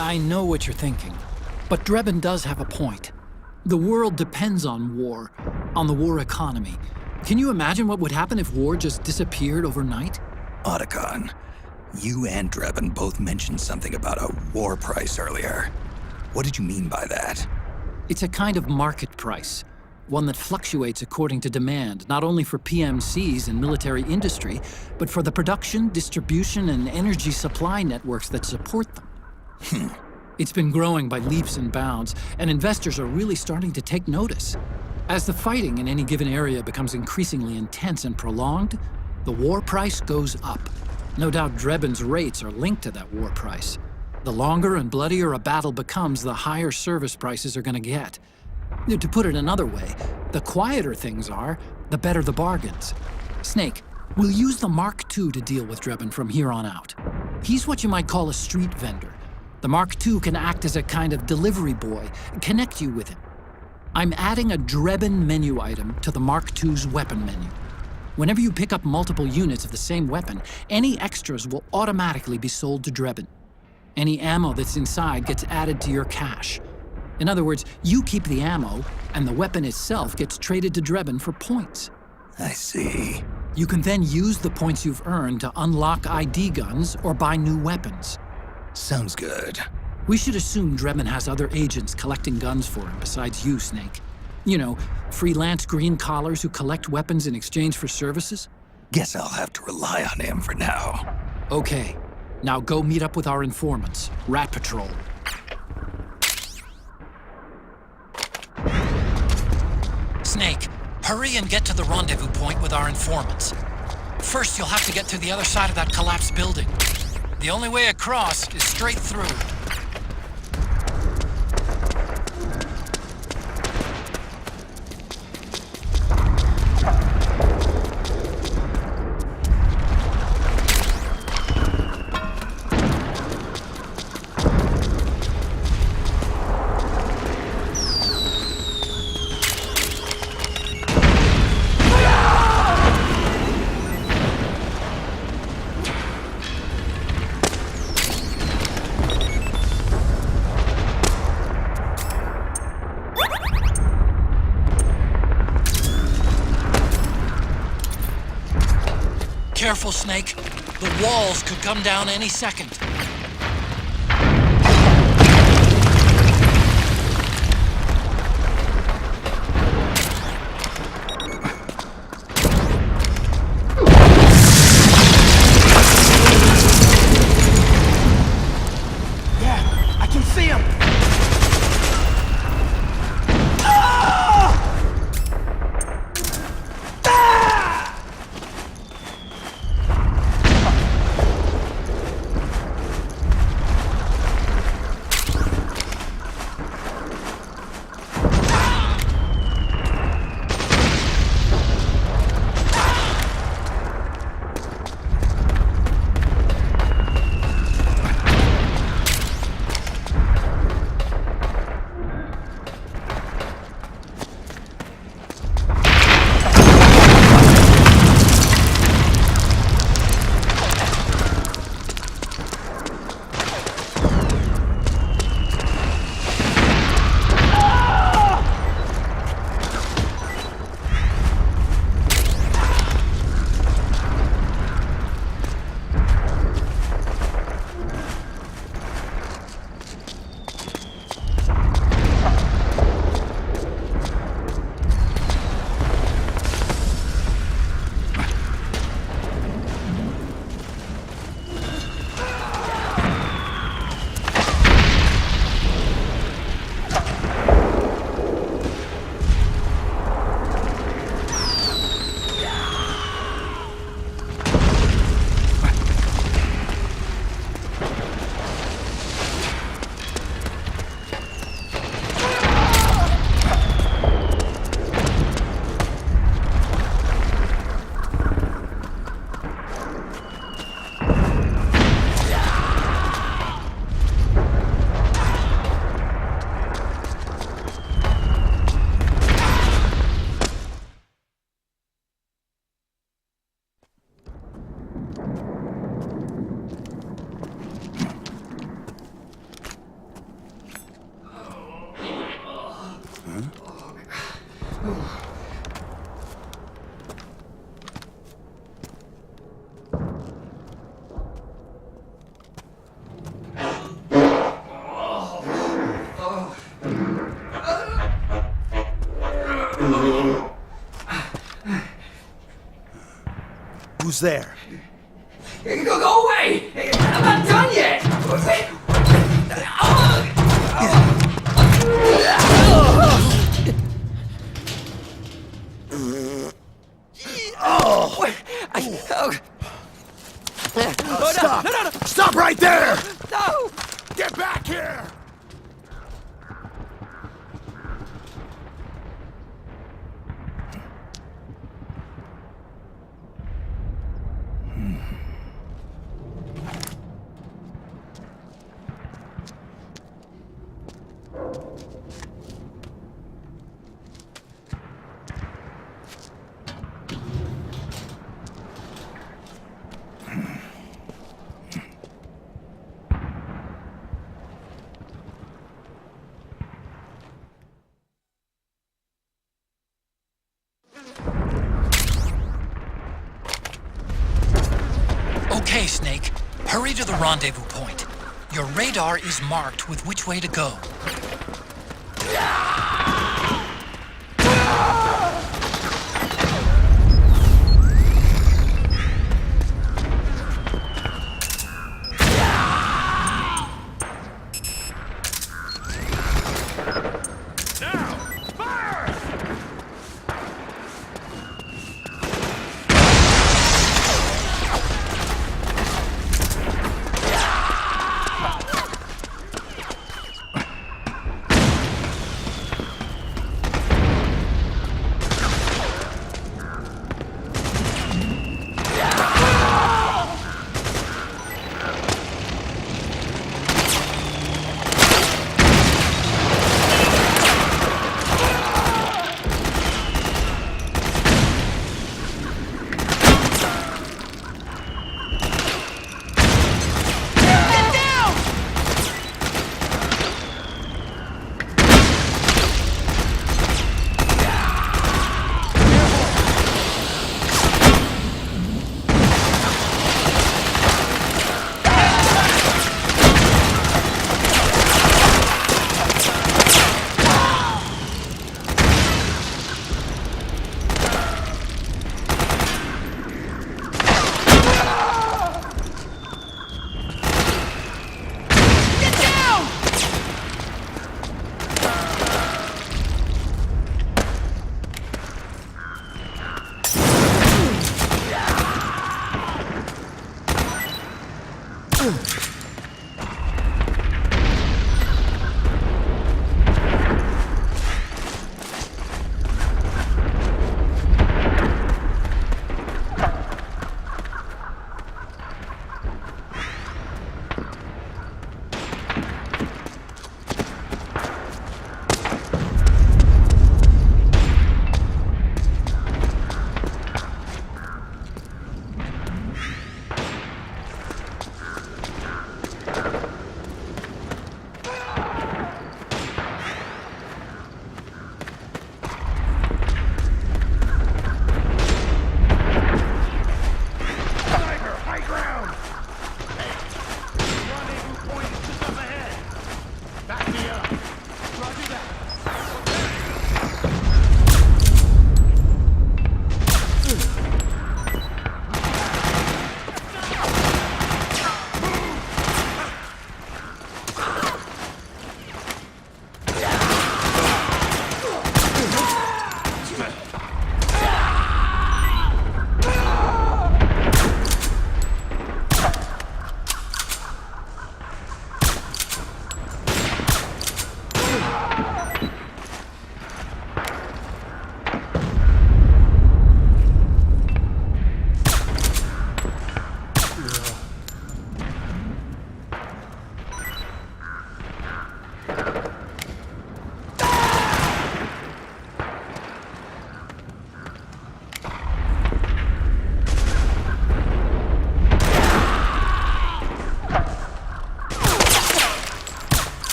I know what you're thinking, but Drebin does have a point. The world depends on war, on the war economy. Can you imagine what would happen if war just disappeared overnight? Otacon, you and Drebin both mentioned something about a war price earlier. What did you mean by that? It's a kind of market price, one that fluctuates according to demand, not only for PMCs and military industry, but for the production, distribution, and energy supply networks that support them. It's been growing by leaps and bounds, and investors are really starting to take notice. As the fighting in any given area becomes increasingly intense and prolonged, the war price goes up. No doubt Drebin's rates are linked to that war price. The longer and bloodier a battle becomes, the higher service prices are going to get. To put it another way, the quieter things are, the better the bargains. Snake, we'll use the Mark II to deal with Drebin from here on out. He's what you might call a street vendor. The Mark II can act as a kind of delivery boy, connect you with him. I'm adding a Drebin menu item to the Mark II's weapon menu. Whenever you pick up multiple units of the same weapon, any extras will automatically be sold to Drebin. Any ammo that's inside gets added to your cache. In other words, you keep the ammo, and the weapon itself gets traded to Drebin for points. I see. You can then use the points you've earned to unlock ID guns or buy new weapons. Sounds good. We should assume Drebin has other agents collecting guns for him besides you, Snake. You know, freelance green collars who collect weapons in exchange for services? Guess I'll have to rely on him for now. Okay, now go meet up with our informants, Rat Patrol. Snake, hurry and get to the rendezvous point with our informants. First, you'll have to get to the other side of that collapsed building. The only way across is straight through. Careful, Snake. The walls could come down any second. Yeah, I can see him! Who's there? Go away! I'm not done yet! Stop! Stop right there! No! Get back here! Okay, Snake. Hurry to the rendezvous point. Your radar is marked with which way to go.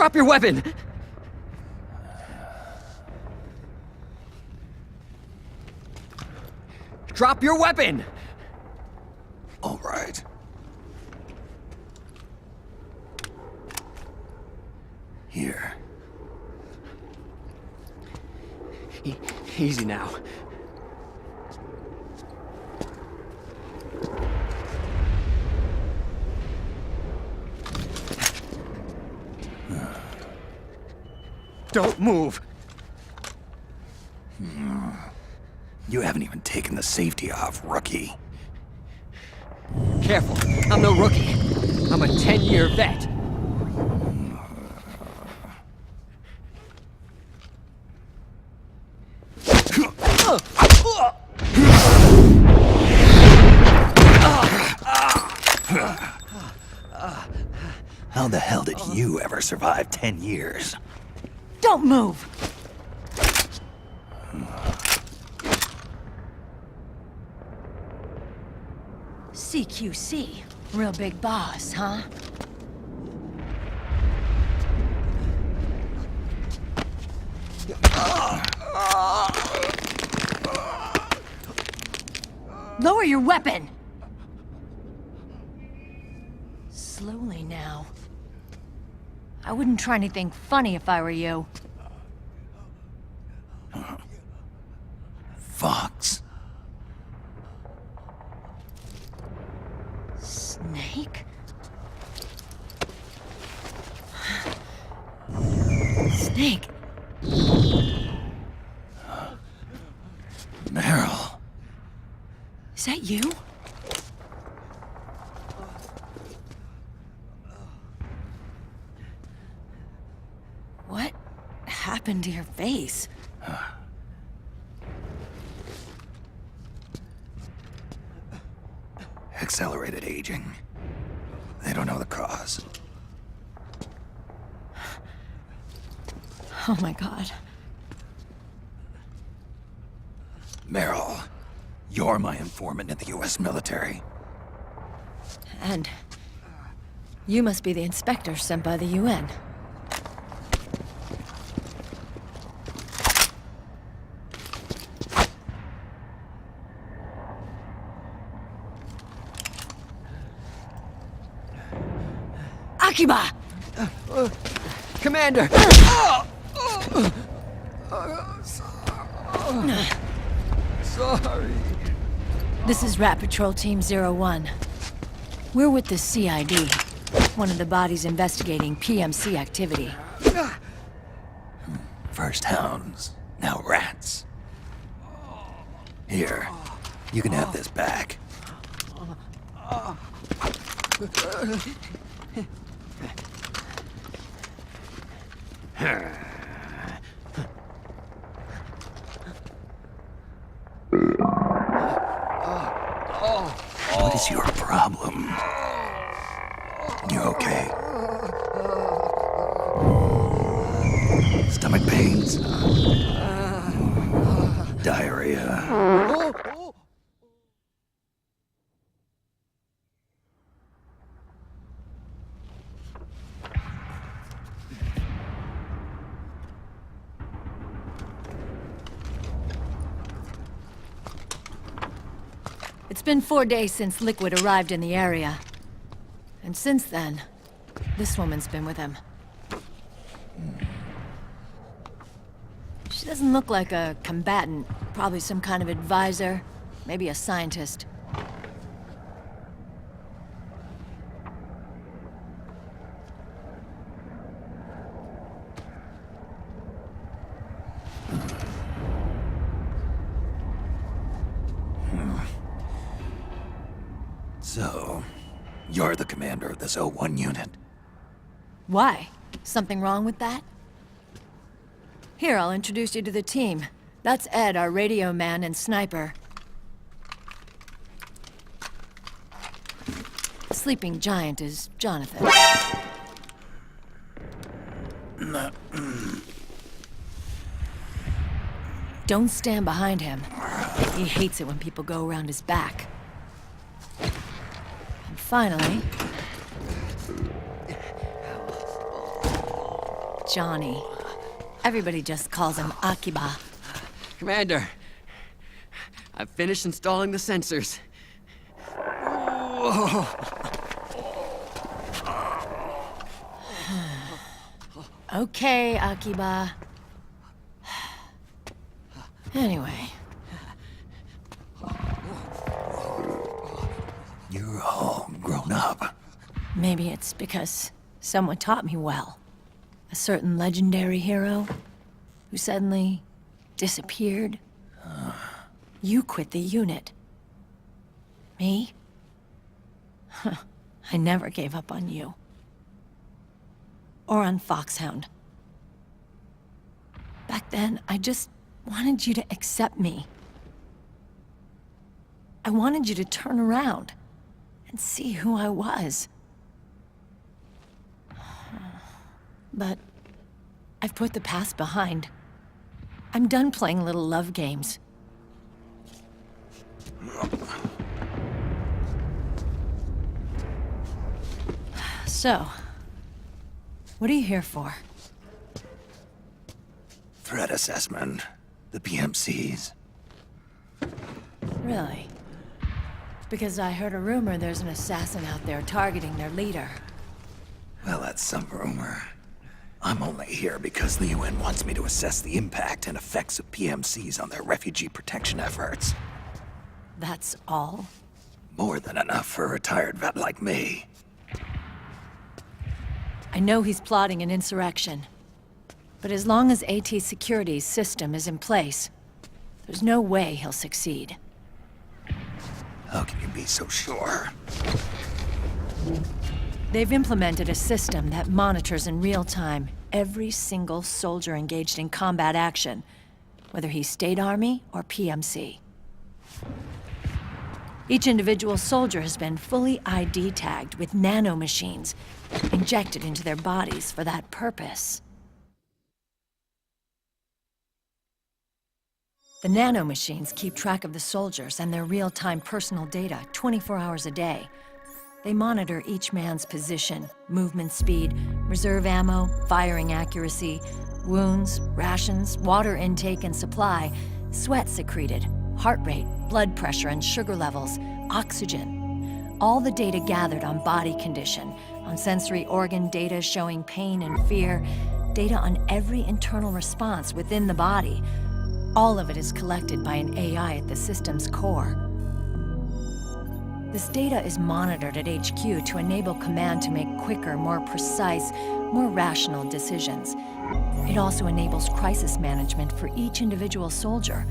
Drop your weapon! Drop your weapon! All right. Here. Easy now. Don't move! You haven't even taken the safety off, rookie. Careful, I'm no rookie. I'm a 10-year vet. How the hell did you ever survive 10 years? Don't move! CQC. Real big boss, huh? Lower your weapon! Slowly now. I wouldn't try anything funny if I were you. Fox. Snake? Snake? Meryl. Is that you? What happened to your face? Accelerated aging. They don't know the cause. Oh my god. Meryl, you're my informant in the US military. And you must be the inspector sent by the UN. Akiba! Commander! Sorry. This is Rat Patrol Team 01. We're with the CID, one of the bodies investigating PMC activity. First hounds, now rats. Here, you can have this back. What is your problem? You okay? Stomach pains? Diarrhea? It's been 4 days since Liquid arrived in the area. And since then, this woman's been with him. She doesn't look like a combatant. Probably some kind of advisor, maybe a scientist. So, you're the commander of this O1 unit. Why? Something wrong with that? Here, I'll introduce you to the team. That's Ed, our radio man and sniper. The sleeping giant is Jonathan. Don't stand behind him. He hates it when people go around his back. And finally... Johnny. Everybody just calls him Akiba. Commander, I've finished installing the sensors. Okay, Akiba. Anyway, You're all grown up. maybe it's because someone taught me well. A certain legendary hero who suddenly disappeared. You quit the unit. Me? I never gave up on you. Or on Foxhound. Back then, I just wanted you to accept me. I wanted you to turn around and see who I was. But I've put the past behind. I'm done playing little love games. So, what are you here for? Threat assessment. The PMCs. Really? Because I heard a rumor there's an assassin out there targeting their leader. Well, that's some rumor. I'm only here because the UN wants me to assess the impact and effects of PMCs on their refugee protection efforts. That's all? More than enough for a retired vet like me. I know he's plotting an insurrection. But as long as AT Security's system is in place, there's no way he'll succeed. How can you be so sure? They've implemented a system that monitors in real time every single soldier engaged in combat action, whether he's State Army or PMC. Each individual soldier has been fully ID tagged with nanomachines injected into their bodies for that purpose. The nanomachines keep track of the soldiers and their real-time personal data 24 hours a day. They monitor each man's position, movement speed, reserve ammo, firing accuracy, wounds, rations, water intake and supply, sweat secreted, heart rate, blood pressure and sugar levels, oxygen. All the data gathered on body condition, on sensory organ data showing pain and fear, data on every internal response within the body. All of it is collected by an AI at the system's core. This data is monitored at HQ to enable command to make quicker, more precise, more rational decisions. It also enables crisis management for each individual soldier.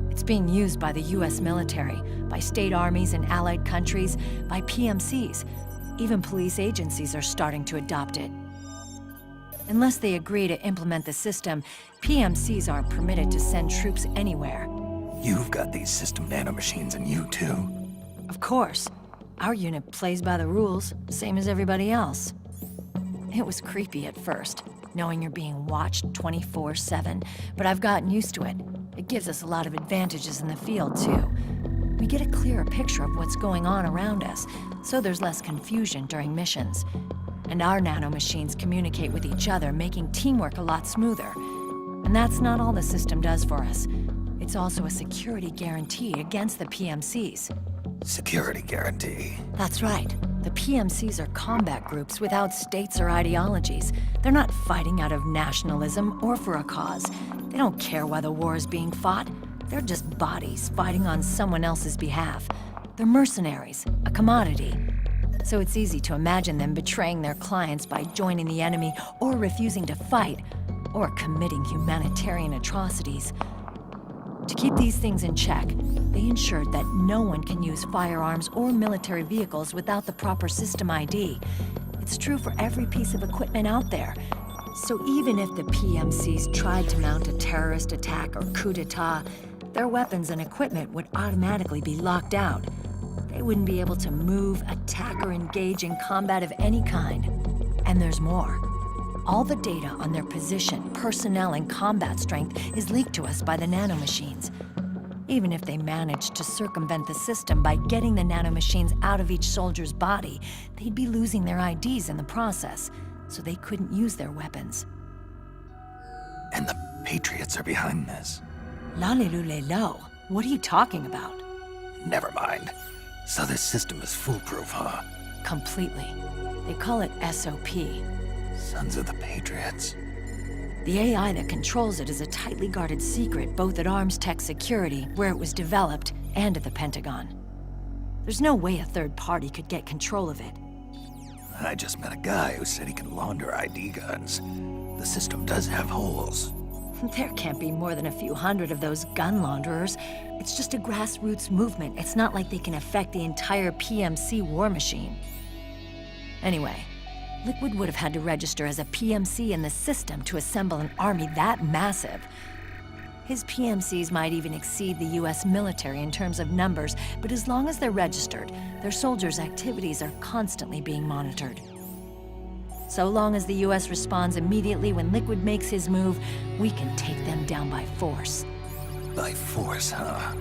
It's being used by the US military, by state armies in allied countries, by PMCs. Even police agencies are starting to adopt it. Unless they agree to implement the system, PMCs aren't permitted to send troops anywhere. You've got these system nanomachines in you too. Of course. Our unit plays by the rules, same as everybody else. It was creepy at first, knowing you're being watched 24/7, but I've gotten used to it. It gives us a lot of advantages in the field, too. We get a clearer picture of what's going on around us, so there's less confusion during missions. And our nanomachines communicate with each other, making teamwork a lot smoother. And that's not all the system does for us. It's also a security guarantee against the PMCs. Security guarantee. That's right. The PMCs are combat groups without states or ideologies. They're not fighting out of nationalism or for a cause. They don't care why the war is being fought. They're just bodies fighting on someone else's behalf. They're mercenaries, a commodity. So it's easy to imagine them betraying their clients by joining the enemy or refusing to fight, or committing humanitarian atrocities. To keep these things in check, they ensured that no one can use firearms or military vehicles without the proper system ID. It's true for every piece of equipment out there. So even if the PMCs tried to mount a terrorist attack or coup d'etat, their weapons and equipment would automatically be locked out. They wouldn't be able to move, attack, or engage in combat of any kind. And there's more. All the data on their position, personnel, and combat strength is leaked to us by the nanomachines. Even if they managed to circumvent the system by getting the nanomachines out of each soldier's body, they'd be losing their IDs in the process, so they couldn't use their weapons. And the Patriots are behind this. Lalilulelo, what are you talking about? Never mind. So this system is foolproof, huh? Completely. They call it SOP. Sons of the Patriots. The AI that controls it is a tightly guarded secret both at Arms Tech Security, where it was developed, and at the Pentagon. There's no way a third party could get control of it. I just met a guy who said he can launder ID guns. The system does have holes. There can't be more than a few hundred of those gun launderers. It's just a grassroots movement. It's not like they can affect the entire PMC war machine. Anyway, Liquid would have had to register as a PMC in the system to assemble an army that massive. His PMCs might even exceed the US military in terms of numbers, but as long as they're registered, their soldiers' activities are constantly being monitored. So long as the US responds immediately when Liquid makes his move, we can take them down by force. By force, huh?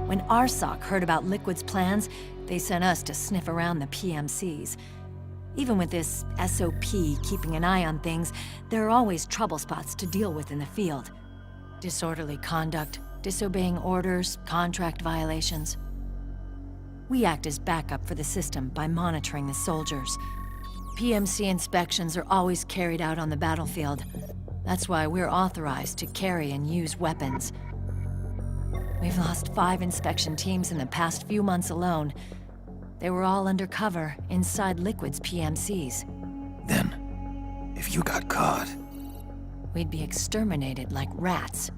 When RSOC heard about Liquid's plans, they sent us to sniff around the PMCs. Even with this SOP keeping an eye on things, there are always trouble spots to deal with in the field. Disorderly conduct, disobeying orders, contract violations. We act as backup for the system by monitoring the soldiers. PMC inspections are always carried out on the battlefield. That's why we're authorized to carry and use weapons. We've lost 5 inspection teams in the past few months alone. They were all undercover inside Liquid's PMCs. Then, if you got caught, We'd be exterminated like rats.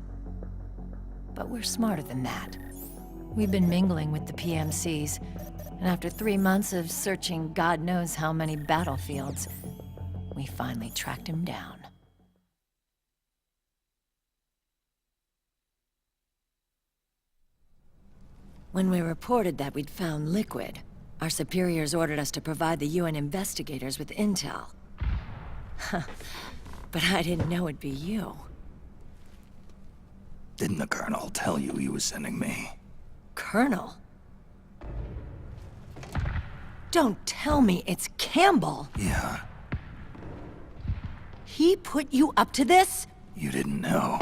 But we're smarter than that. We've been mingling with the PMCs, and after 3 months of searching God knows how many battlefields, we finally tracked him down. When we reported that we'd found Liquid, our superiors ordered us to provide the UN investigators with intel. But I didn't know it'd be you. didn't the Colonel tell you he was sending me? Colonel? Don't tell me it's Campbell! Yeah, He put you up to this? you didn't know.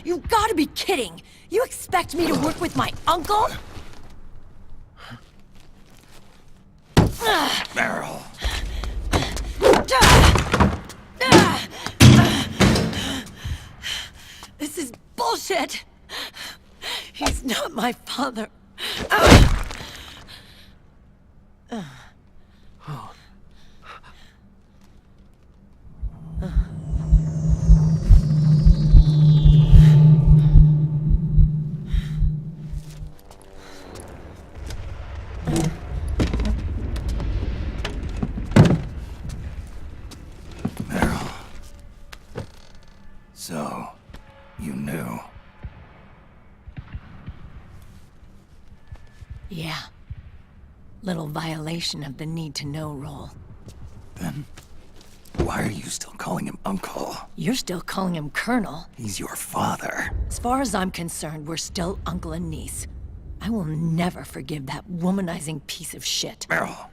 You've gotta be kidding! You expect me to work with my uncle? Meryl, This is bullshit! He's not my father. Meryl. So, you knew. Yeah. Little violation of the need-to-know rule. Then, why are you still calling him Uncle? You're still calling him Colonel. He's your father. As far as I'm concerned, we're still uncle and niece. I will never forgive that womanizing piece of shit. Meryl.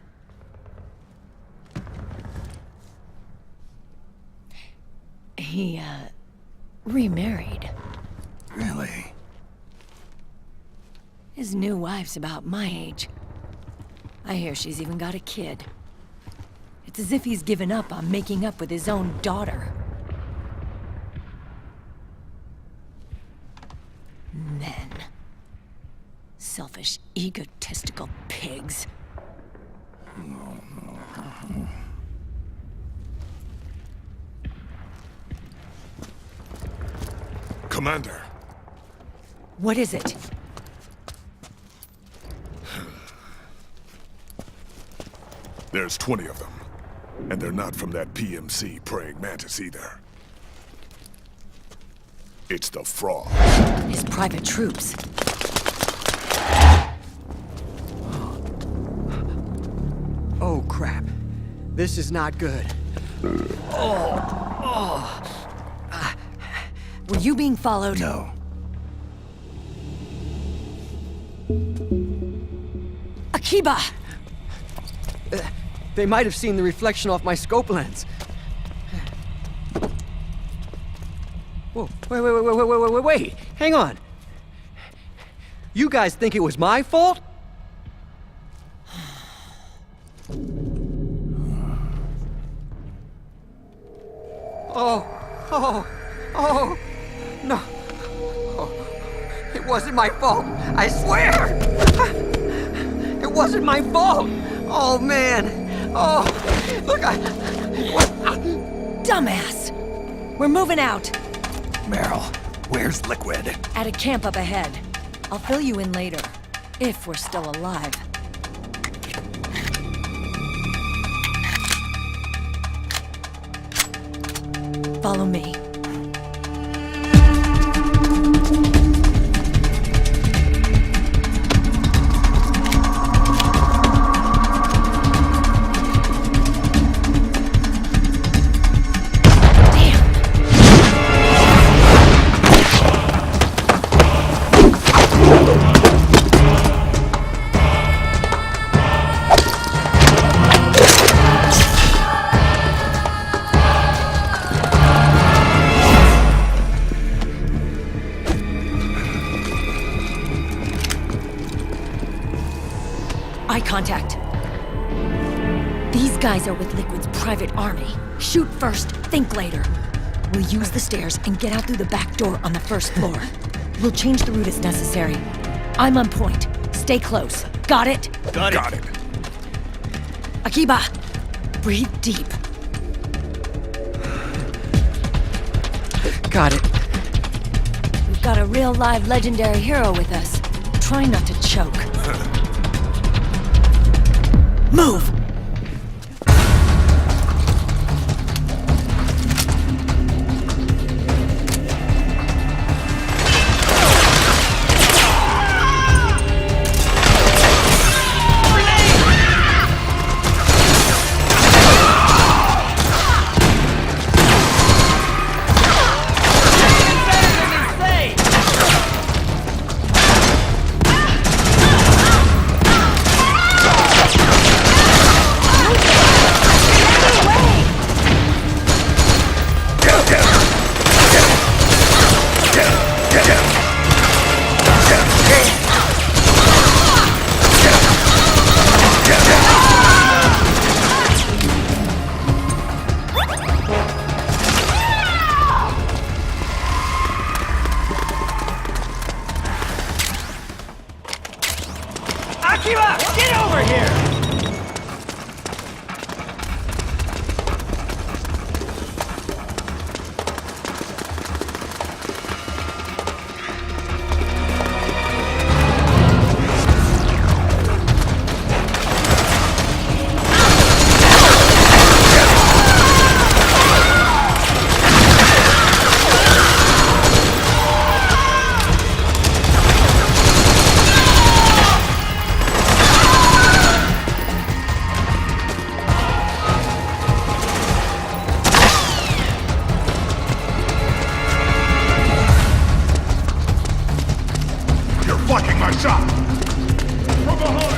He, remarried. Really? His new wife's about my age. I hear she's even got a kid. It's as if he's given up on making up with his own daughter. Men. Selfish, egotistical pigs. Commander, What is it? there's 20 of them. And they're not from that PMC praying mantis either. It's the Frog. His private troops. Oh, crap. This is not good. Were you being followed? No. Akiba! They might have seen the reflection off my scope lens. Whoa, wait. Hang on. You guys think it was my fault? Oh, no. Oh, it wasn't my fault. I swear. It wasn't my fault. Oh, man. Oh, look, Dumbass! We're moving out. Meryl, where's Liquid? At a camp up ahead. I'll fill you in later. If we're still alive. Follow me. Eye contact. These guys are with Liquid's private army. Shoot first, think later. We'll use the stairs and get out through the back door on the first floor. We'll change the route as necessary. I'm on point. Stay close. Got it? Got it. Akiba, breathe deep. got it. We've got a real live legendary hero with us. Try not to choke. Move! Akiba, get over here! Blocking my shot! From behind!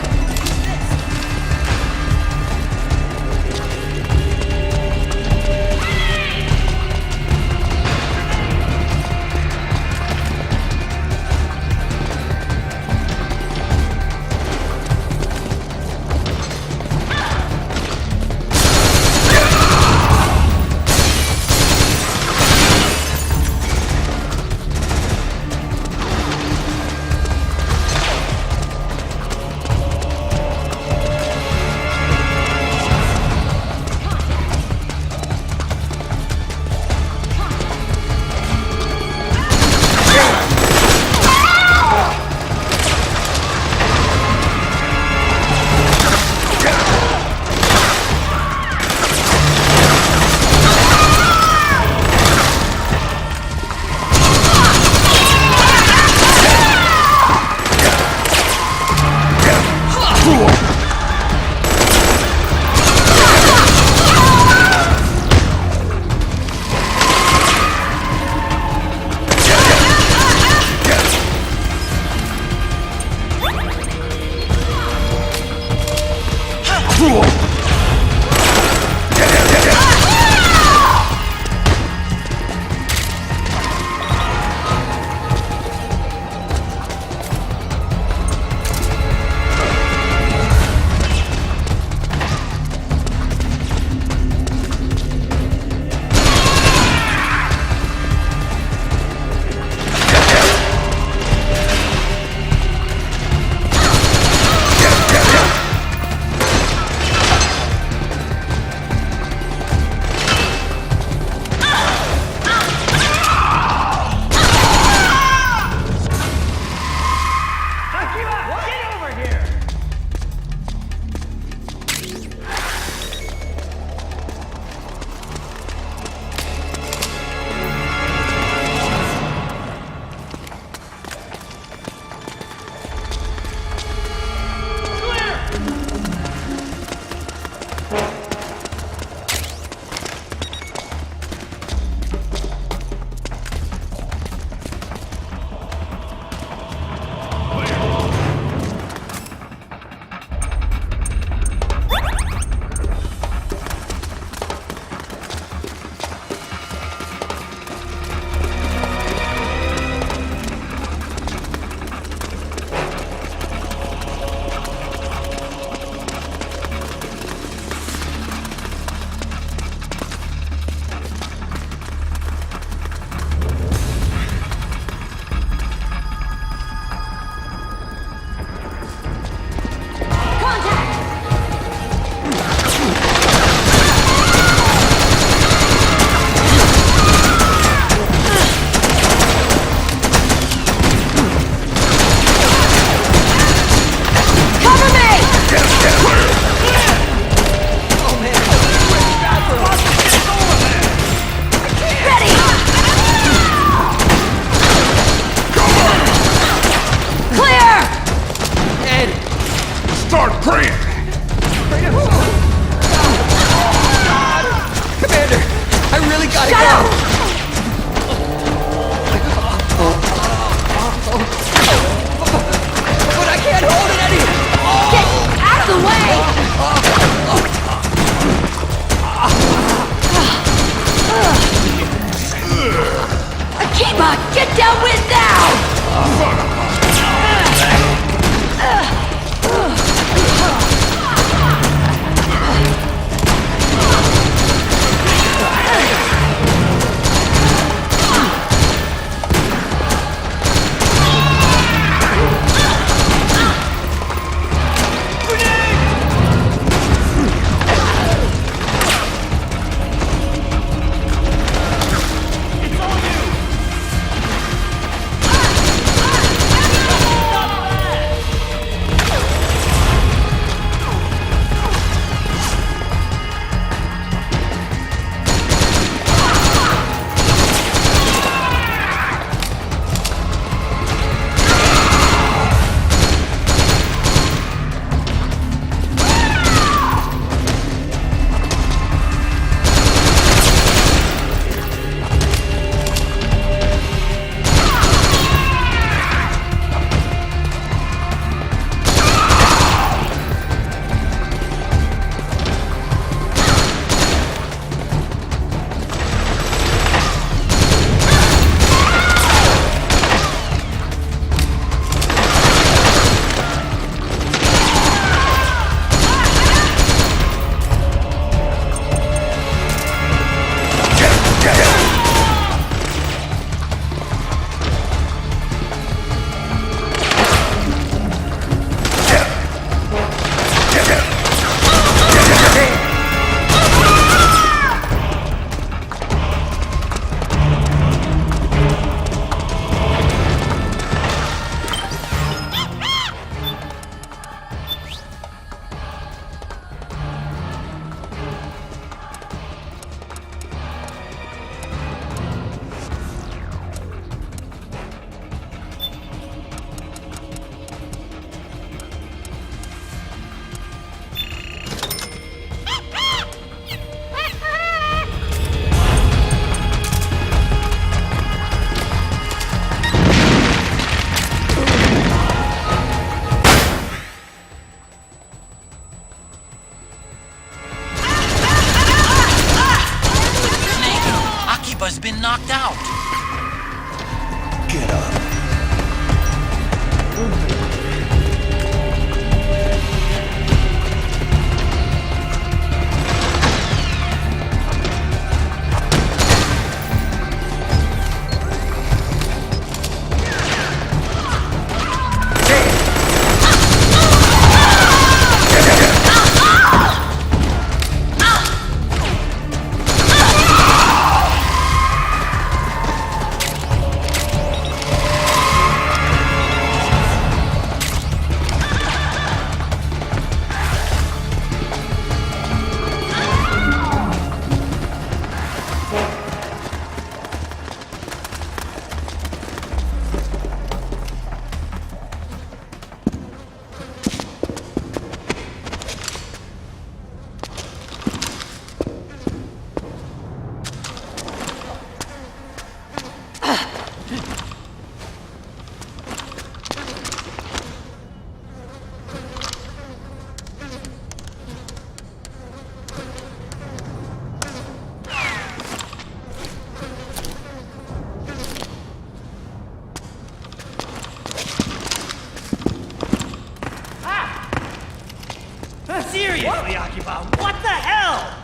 Seriously, Akiba, what the hell?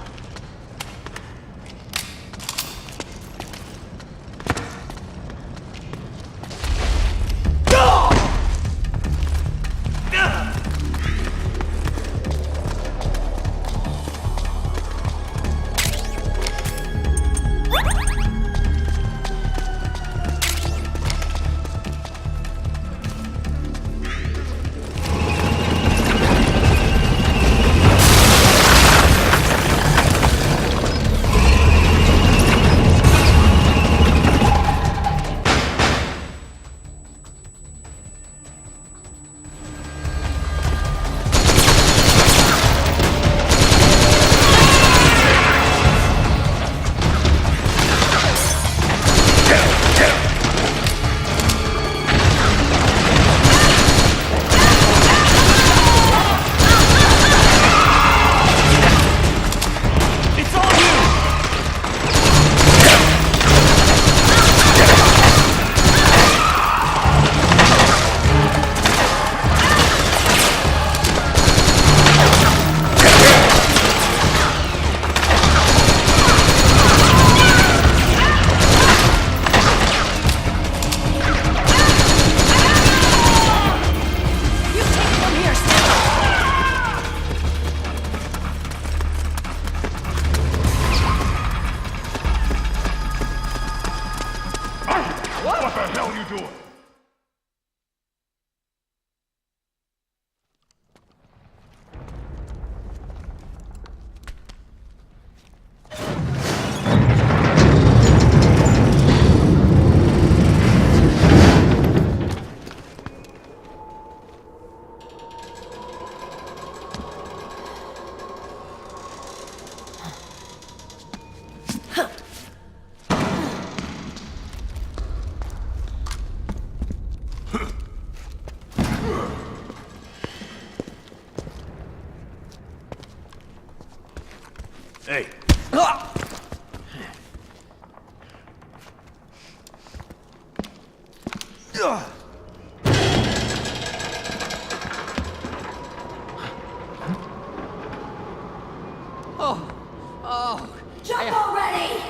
Hey. Jump already!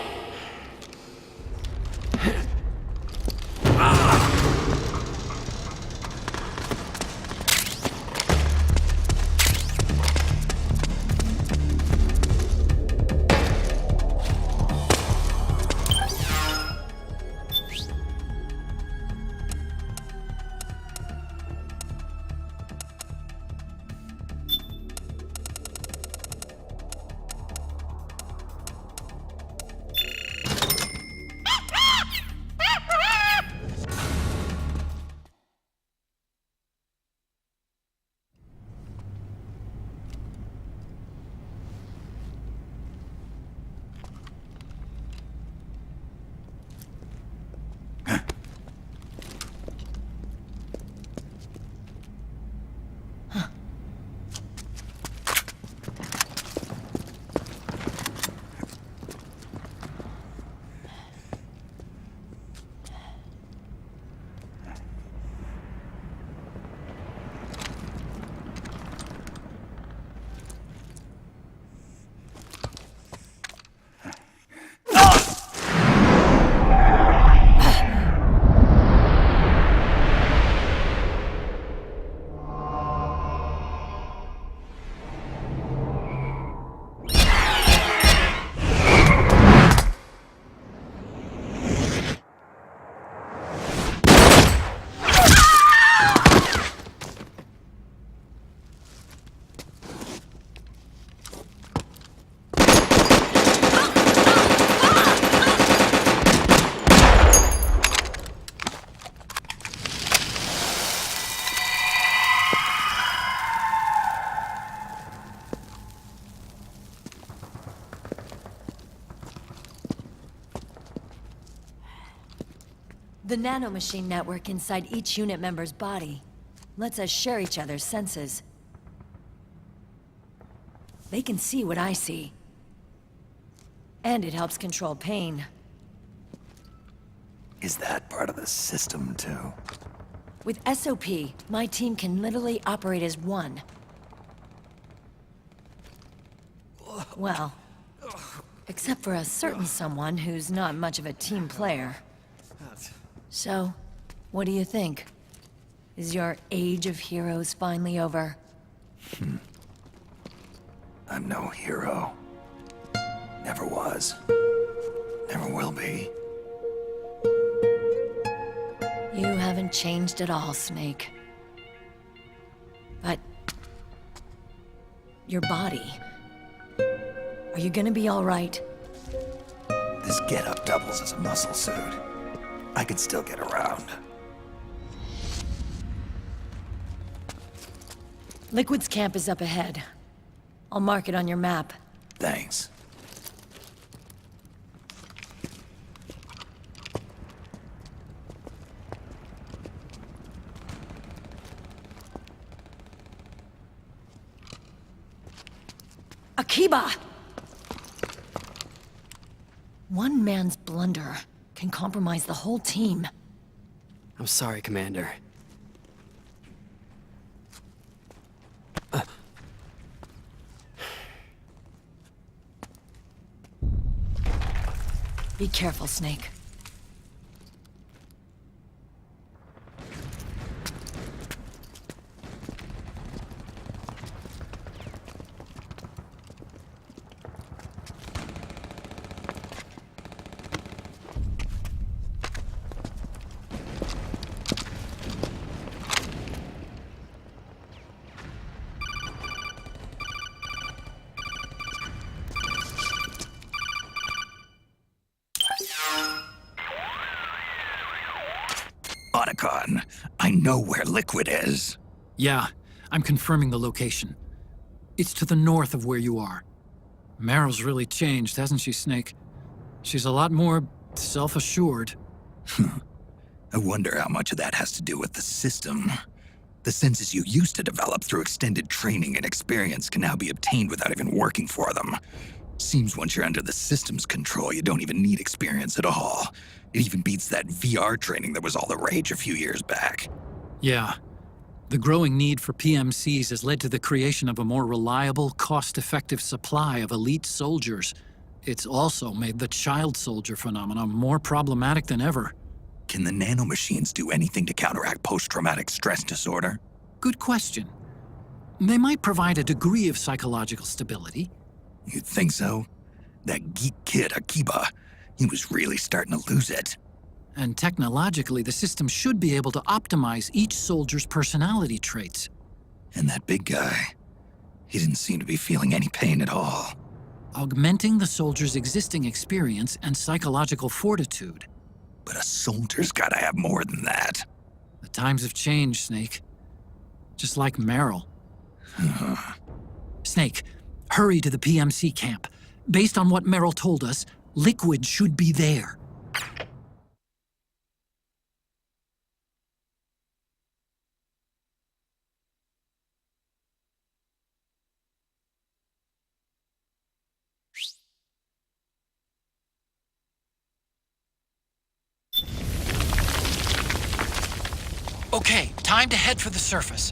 The nanomachine network inside each unit member's body lets us share each other's senses. They can see what I see. And it helps control pain. Is that part of the system, too? With SOP, my team can literally operate as one. Well, except for a certain someone who's not much of a team player. So, what do you think? Is your age of heroes finally over? I'm no hero. Never was. Never will be. You haven't changed at all, Snake. But... your body... are you gonna be alright? This getup doubles as a muscle suit. I can still get around. Liquid's camp is up ahead. I'll mark it on your map. Thanks. Akiba! One man's blunder can compromise the whole team. I'm sorry, Commander. Be careful, Snake. Otacon, I know where Liquid is. Yeah, I'm confirming the location. It's to the north of where you are. Meryl's really changed, hasn't she, Snake? She's a lot more self-assured. I wonder how much of that has to do with the system. The senses you used to develop through extended training and experience can now be obtained without even working for them. Seems once you're under the system's control, you don't even need experience at all. It even beats that VR training that was all the rage a few years back. Yeah. The growing need for PMCs has led to the creation of a more reliable, cost-effective supply of elite soldiers. It's also made the child soldier phenomenon more problematic than ever. Can the nanomachines do anything to counteract post-traumatic stress disorder? Good question. They might provide a degree of psychological stability. You'd think so? That geek kid, Akiba, he was really starting to lose it. And technologically, the system should be able to optimize each soldier's personality traits. And that big guy, he didn't seem to be feeling any pain at all. Augmenting the soldier's existing experience and psychological fortitude. But a soldier's gotta have more than that. The times have changed, Snake. Just like Meryl. Snake, hurry to the PMC camp. Based on what Meryl told us, Liquid should be there. Okay, time to head for the surface.